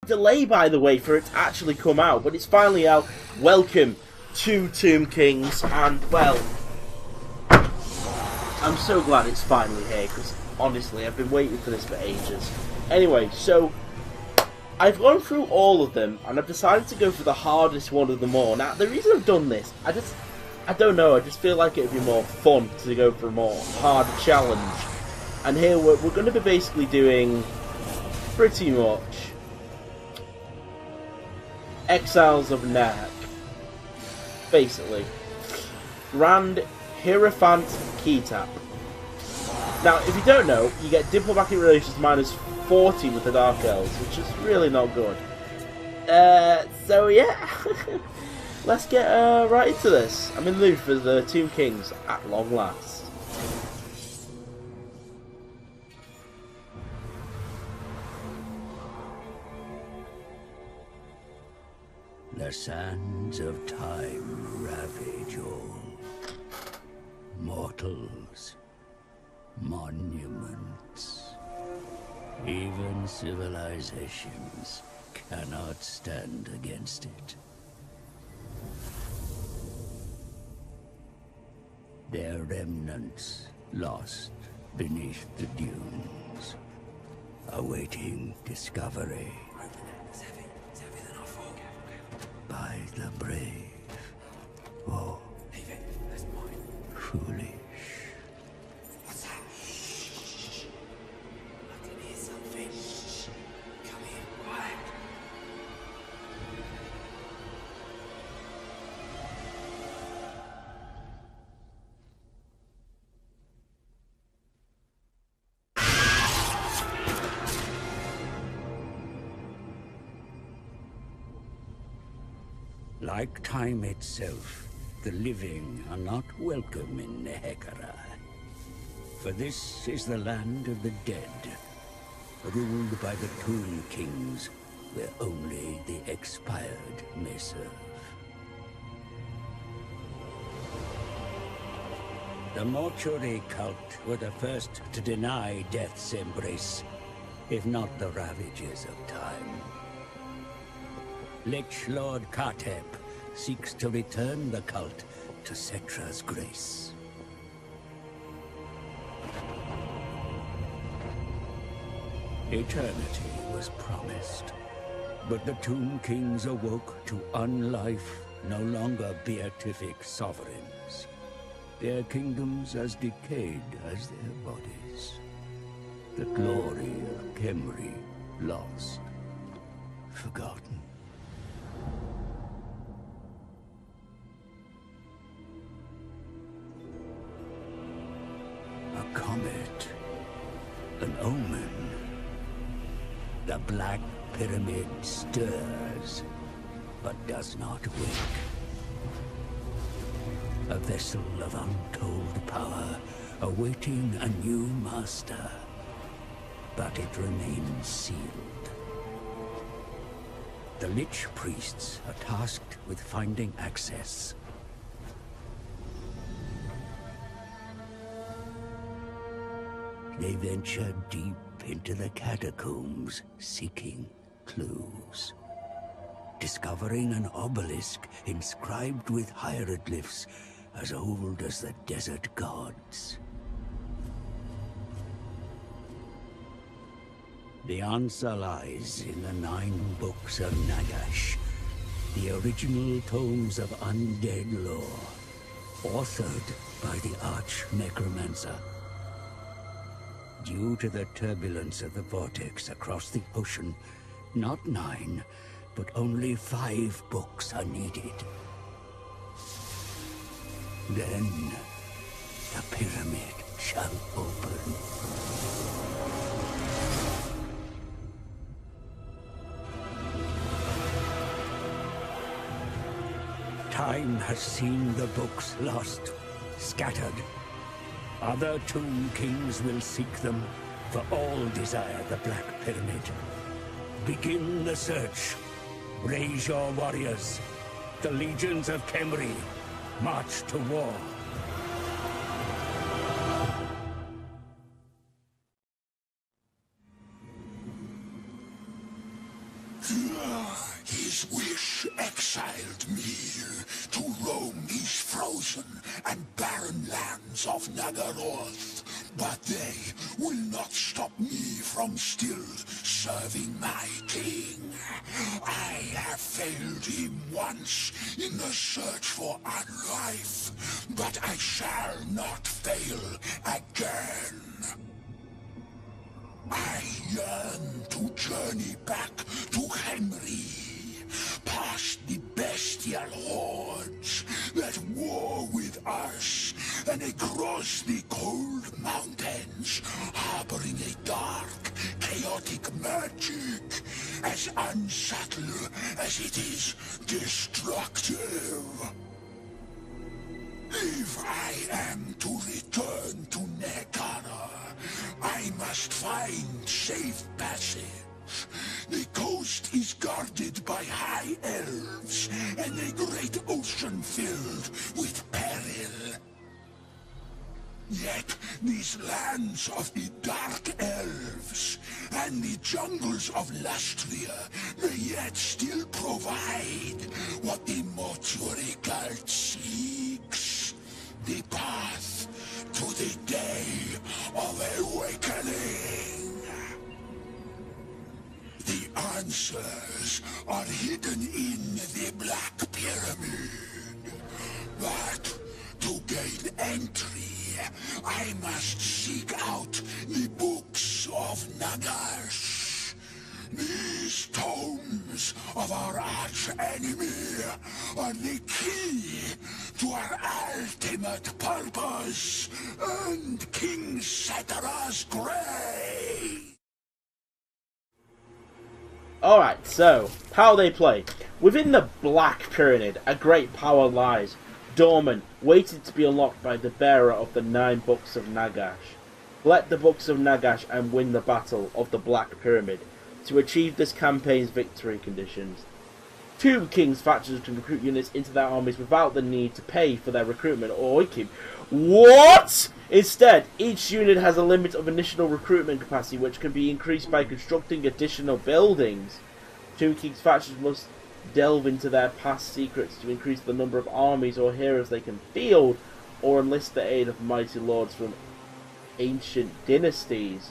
delay, by the way, for it to actually come out, but it's finally out. Welcome to Tomb Kings, and, well, I'm so glad it's finally here, because, honestly, I've been waiting for this for ages. Anyway, so, I've gone through all of them, and I've decided to go for the hardest one of them all. Now, the reason I've done this, I don't know, I just feel like it would be more fun to go for a more hard challenge. And here we're going to be basically doing pretty much Exiles of Nag. Basically. Grand Hierophant Keytap. Now, if you don't know, you get diplomatic relations minus 40 with the Dark Elves, which is really not good. So yeah. Let's get right into this. I'm in the mood for the Tomb Kings at long last. The sands of time ravage all. Mortals, monuments, even civilizations cannot stand against it. Their remnants lost beneath the dunes, awaiting discovery by the brave or foolish. What's that? Shh. I can hear something. Shh. Come here, quiet. Like time itself, the living are not welcome in Nehekara. For this is the land of the dead, ruled by the Tomb Kings, where only the expired may serve. The mortuary cult were the first to deny death's embrace, if not the ravages of time. Lich Lord Kartep seeks to return the cult to Cetra's grace. Eternity was promised, but the Tomb Kings awoke to unlife, no longer beatific sovereigns. Their kingdoms as decayed as their bodies. The glory of Khemri lost, forgotten. A comet, an omen. The Black Pyramid stirs, but does not wake. A vessel of untold power, awaiting a new master. But it remains sealed. The Lich Priests are tasked with finding access. They venture deep into the catacombs, seeking clues. Discovering an obelisk inscribed with hieroglyphs as old as the desert gods. The answer lies in the 9 books of Nagash, the original tomes of undead lore, authored by the arch-necromancer. Due to the turbulence of the vortex across the ocean, not 9, but only 5 books are needed. Then, the pyramid shall open. Time has seen the books lost, scattered. Other Tomb Kings will seek them, for all desire the Black Pyramid. Begin the search. Raise your warriors. The legions of Khemri march to war. His wish exiled me to roam these frozen and barren lands of Naggroth, but they will not stop me from still serving my king. I have failed him once in the search for unlife, but I shall not fail again. I yearn to journey back to Henry, past the bestial hordes that war with us, and across the cold mountains, harboring a dark, chaotic magic, as unsubtle as it is destructive. If I am to return to Naggroth, I must find safe passage. The coast is guarded by high elves, and the great ocean filled with peril. Yet these lands of the dark elves and the jungles of Lustria may yet still provide what the mortuary cult seeks. The path to the day of awakening. The answers are hidden in the Black Pyramid. But to gain entry, I must seek out the books of Nagash. These tomes of our arch-enemy are the key to our ultimate purpose and King Cetera's grave. Alright, so, how they play. Within the Black Pyramid, a great power lies, dormant, waiting to be unlocked by the bearer of the 9 Books of Nagash. Collect the Books of Nagash and win the Battle of the Black Pyramid. To achieve this campaign's victory conditions, 2 kings' factions can recruit units into their armies without the need to pay for their recruitment or keep. What? Instead, each unit has a limit of initial recruitment capacity, which can be increased by constructing additional buildings. 2 kings' factions must delve into their past secrets to increase the number of armies or heroes they can field, or enlist the aid of mighty lords from ancient dynasties.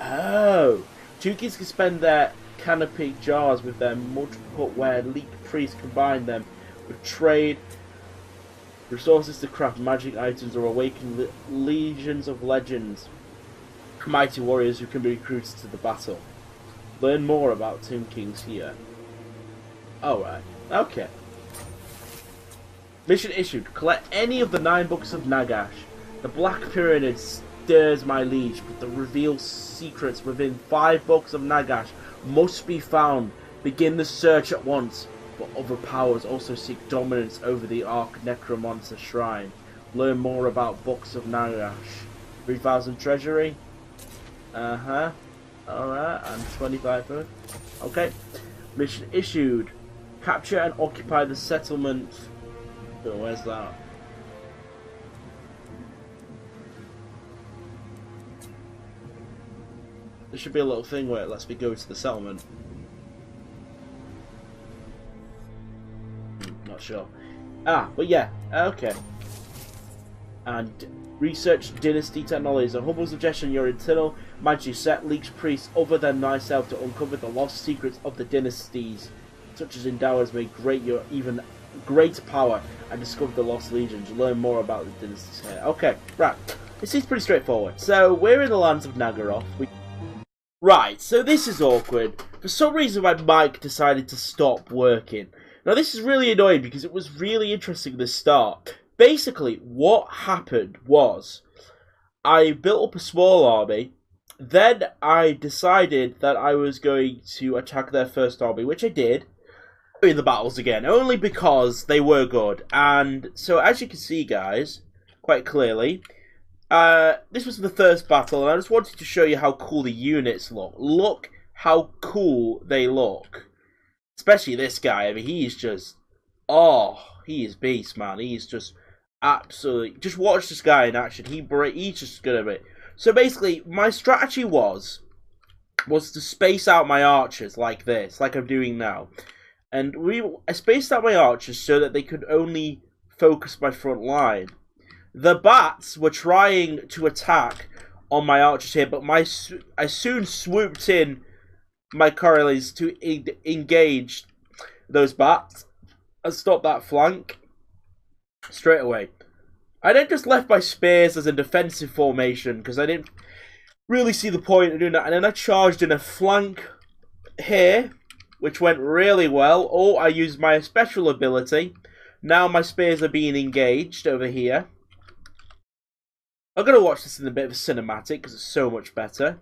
Oh. 2 kings can spend their canopy jars with their multiple where leak priests combine them with trade, resources to craft magic items or awaken legions of legends, mighty warriors who can be recruited to the battle. Learn more about Tomb Kings here. Alright, okay. Mission issued. Collect any of the 9 Books of Nagash. The Black Pyramid stirs my liege, but the revealed secrets within 5 Books of Nagash must be found. Begin the search at once, but other powers also seek dominance over the Ark Necromancer Shrine. Learn more about Books of Nagash. 3,000 treasury. Alright, and 25 food. Okay. Mission issued. Capture and occupy the settlement. Oh, where's that? There should be a little thing where it lets me go to the settlement. Not sure. But yeah, okay. And research dynasty technologies. A humble suggestion: your internal magic set leaks priests other than thyself to uncover the lost secrets of the dynasties, such as endowers may grant your even greater power and discover the lost legions. Learn more about the dynasties here. Okay, right. This is pretty straightforward. So we're in the lands of Naggroth. Right, so this is awkward. For some reason my mic decided to stop working. Now this is really annoying because it was really interesting at the start. Basically, what happened was I built up a small army, then I decided that I was going to attack their first army, which I did, in the battles again, only because they were good. And so as you can see, guys, quite clearly, this was the first battle, and I just wanted to show you how cool the units look. Look how cool they look. Especially this guy. I mean, he is just... Oh, he is beast, man. He is just absolutely... Just watch this guy in action. He's just gonna be... So basically, my strategy was... was to space out my archers like this, like I'm doing now. And I spaced out my archers so that they could only focus my front line. The bats were trying to attack on my archers here, but I soon swooped in my Coriolis to engage those bats and stop that flank straight away. I then just left my spears as a defensive formation because I didn't really see the point of doing that. And then I charged in a flank here, which went really well. Oh, I used my special ability. Now my spears are being engaged over here. I'm going to watch this in a bit of a cinematic because it's so much better.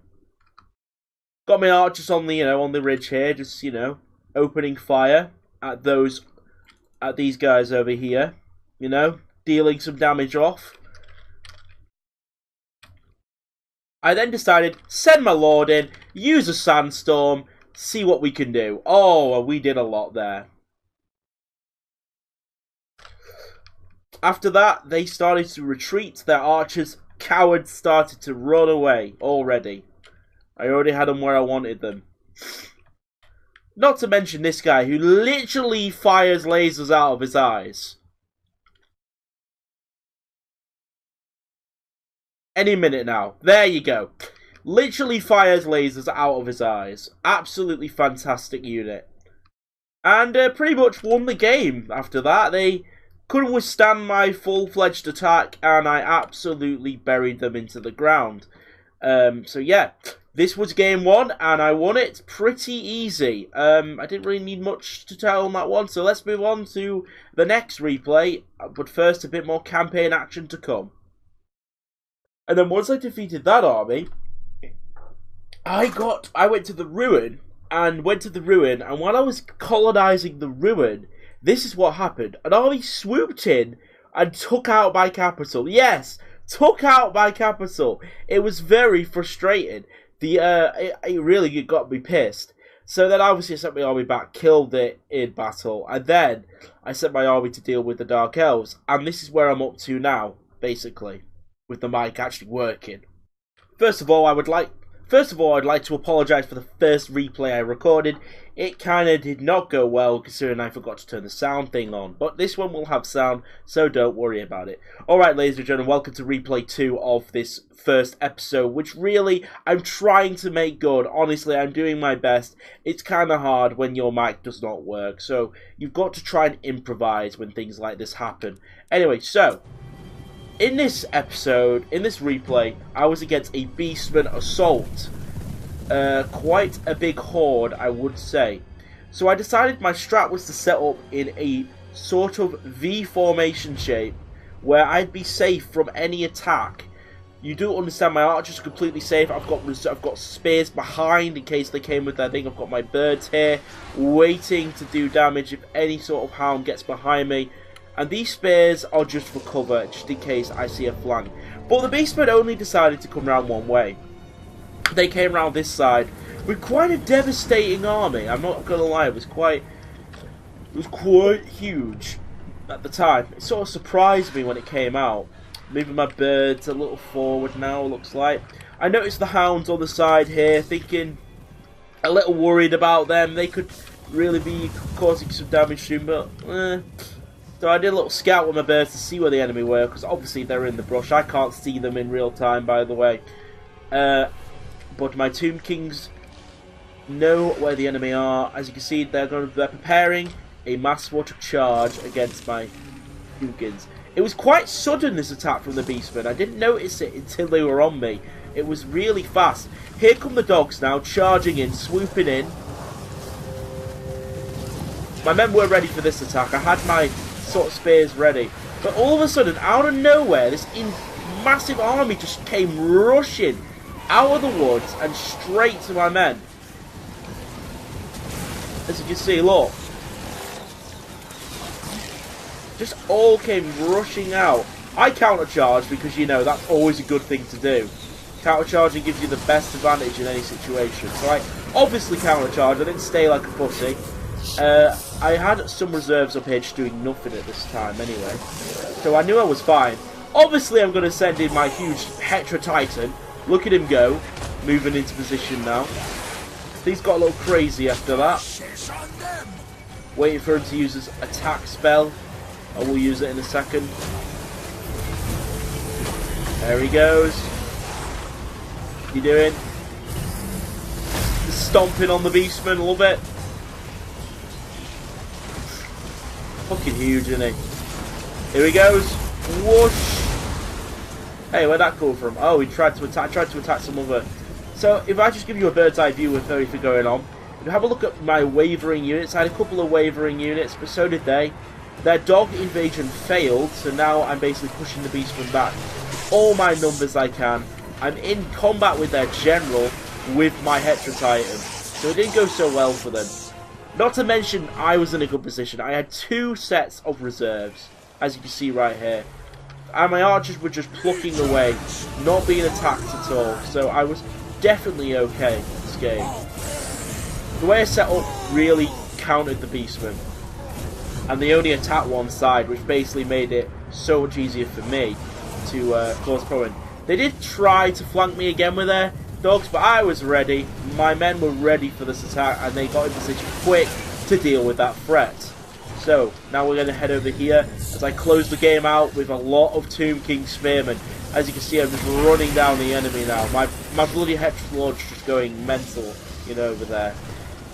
Got my archers on the, on the ridge here, just, opening fire at these guys over here, dealing some damage off. I then decided, send my lord in, use a sandstorm, see what we can do. Oh, we did a lot there. After that, they started to retreat. Their archers, cowards, started to run away already. I already had them where I wanted them. Not to mention this guy who literally fires lasers out of his eyes. Any minute now. There you go. Literally fires lasers out of his eyes. Absolutely fantastic unit. And pretty much won the game after that. They couldn't withstand my full-fledged attack, and I absolutely buried them into the ground. So yeah, this was game one, and I won it pretty easy. I didn't really need much to tell on that one, so let's move on to the next replay. But first, a bit more campaign action to come. And then once I defeated that army, I went to the ruin, and while I was colonizing the ruin, this is what happened. An army swooped in and took out my capital. Yes, took out my capital. It was very frustrating. It really got me pissed. So then obviously I sent my army back, killed it in battle, and then I sent my army to deal with the Dark Elves. And this is where I'm up to now, basically, with the mic actually working. First of all, I'd like to apologise for the first replay I recorded. It kind of did not go well, considering I forgot to turn the sound thing on. But this one will have sound, so don't worry about it. Alright, ladies and gentlemen, welcome to replay 2 of this first episode, which really, I'm trying to make good. Honestly, I'm doing my best. It's kind of hard when your mic does not work, so you've got to try and improvise when things like this happen. Anyway, so in this episode, in this replay, I was against a Beastman assault. Quite a big horde, I would say. So I decided my strat was to set up in a sort of V formation shape, where I'd be safe from any attack. You do understand my archers are completely safe. I've got spears behind in case they came with their thing. I've got my birds here, waiting to do damage if any sort of hound gets behind me. And these spears are just for cover, just in case I see a flank. But the Beastmen only decided to come round one way. They came round this side with quite a devastating army. I'm not going to lie, it was quite huge at the time. It sort of surprised me when it came out. Moving my birds a little forward now, looks like. I noticed the hounds on the side here, thinking a little worried about them. They could really be causing some damage soon, but so I did a little scout with my birds to see where the enemy were, because obviously they're in the brush. I can't see them in real time, by the way. But my Tomb Kings know where the enemy are. As you can see, they're preparing a mass water charge against my Hugins. It was quite sudden, this attack from the Beastmen. I didn't notice it until they were on me. It was really fast. Here come the dogs now, charging in, swooping in. My men were ready for this attack. I had my sort of spears ready. But all of a sudden, out of nowhere, this massive army just came rushing out of the woods and straight to my men. As you can see, look. Just all came rushing out. I countercharged because, that's always a good thing to do. Countercharging gives you the best advantage in any situation. So I obviously countercharged. I didn't stay like a pussy. I had some reserves up here just doing nothing at this time anyway. So I knew I was fine. Obviously I'm going to send in my huge Hetra Titan. Look at him go. Moving into position now. Things got a little crazy after that. Waiting for him to use his attack spell. I will use it in a second. There he goes. What you doing? Just stomping on the beastman, love it. Fucking huge, isn't he? Here he goes. Whoosh. Hey, where'd that come from? Oh, he tried to attack some other. So, if I just give you a bird's eye view of everything going on, if you have a look at my wavering units, I had a couple of wavering units, but so did they. Their dog invasion failed, so now I'm basically pushing the beastmen back. All my numbers I can. I'm in combat with their general with my Hetra Titan, so it didn't go so well for them. Not to mention, I was in a good position. I had 2 sets of reserves, as you can see right here. And my archers were just plucking away, not being attacked at all. So I was definitely okay this game. The way I set up really countered the beastmen. And they only attacked one side, which basically made it so much easier for me to cause problem. They did try to flank me again with their dogs, but I was ready. My men were ready for this attack, and they got in position quick to deal with that threat. So, now we're going to head over here as I close the game out with a lot of Tomb King Spearmen. As you can see, I'm just running down the enemy now. My bloody Hetra Lord's just going mental, you know, over there.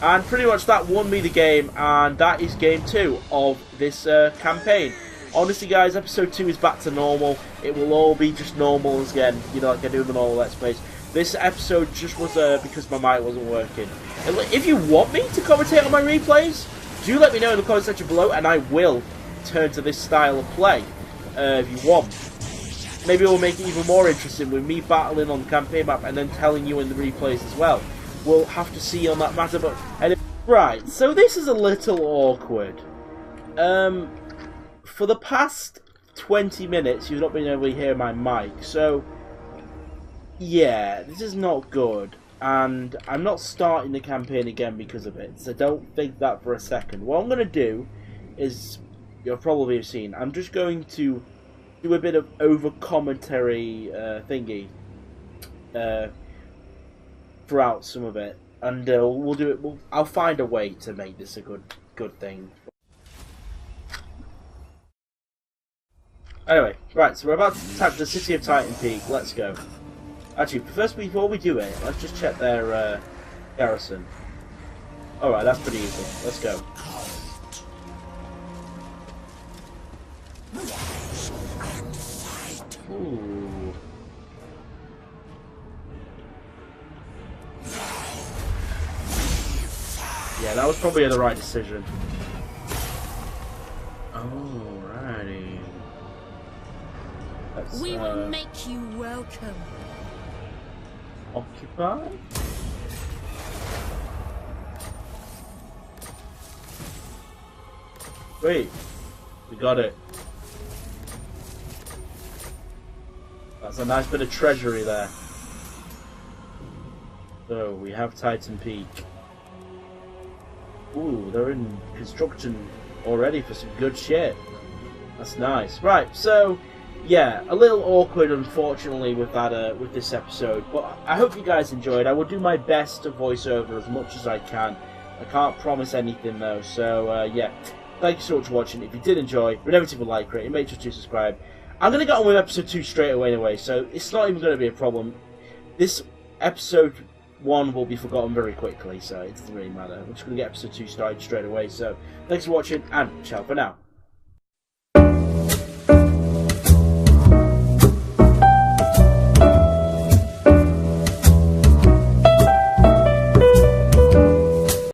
And pretty much that won me the game, and that is game 2 of this campaign. Honestly, guys, episode 2 is back to normal. It will all be just normal again, you know, like I do in all Let's Plays. This episode just was because my mic wasn't working. And if you want me to commentate on my replays, do let me know in the comment section below, and I will turn to this style of play if you want. Maybe we'll make it even more interesting with me battling on the campaign map and then telling you in the replays as well. We'll have to see on that matter, but anyway. Right, so this is a little awkward. For the past 20 minutes, you've not been able to hear my mic, so yeah, this is not good. And I'm not starting the campaign again because of it, so don't think that for a second. What I'm going to do is, you'll probably have seen, I'm just going to do a bit of over-commentary thingy throughout some of it. And we'll do it, I'll find a way to make this a good thing. Anyway, right, so we're about to attack the city of Titan Peak. Let's go. Actually, first, before we do it, let's just check their garrison. Alright, that's pretty easy. Let's go. Ooh. Yeah, that was probably the right decision. Alrighty. We will make you welcome. Occupy? Wait, we got it. That's a nice bit of treasury there. So, we have Titan Peak. Ooh, they're in construction already for some good shit. That's nice. Right, so yeah, a little awkward, unfortunately, with that with this episode, but I hope you guys enjoyed. I will do my best to voice over as much as I can. I can't promise anything though, so yeah. Thank you so much for watching. If you did enjoy, remember to like, rate, and make sure to subscribe. I'm going to get on with episode 2 straight away anyway, so it's not even going to be a problem. This episode 1 will be forgotten very quickly, so it doesn't really matter. I'm just going to get episode 2 started straight away, so thanks for watching, and ciao for now.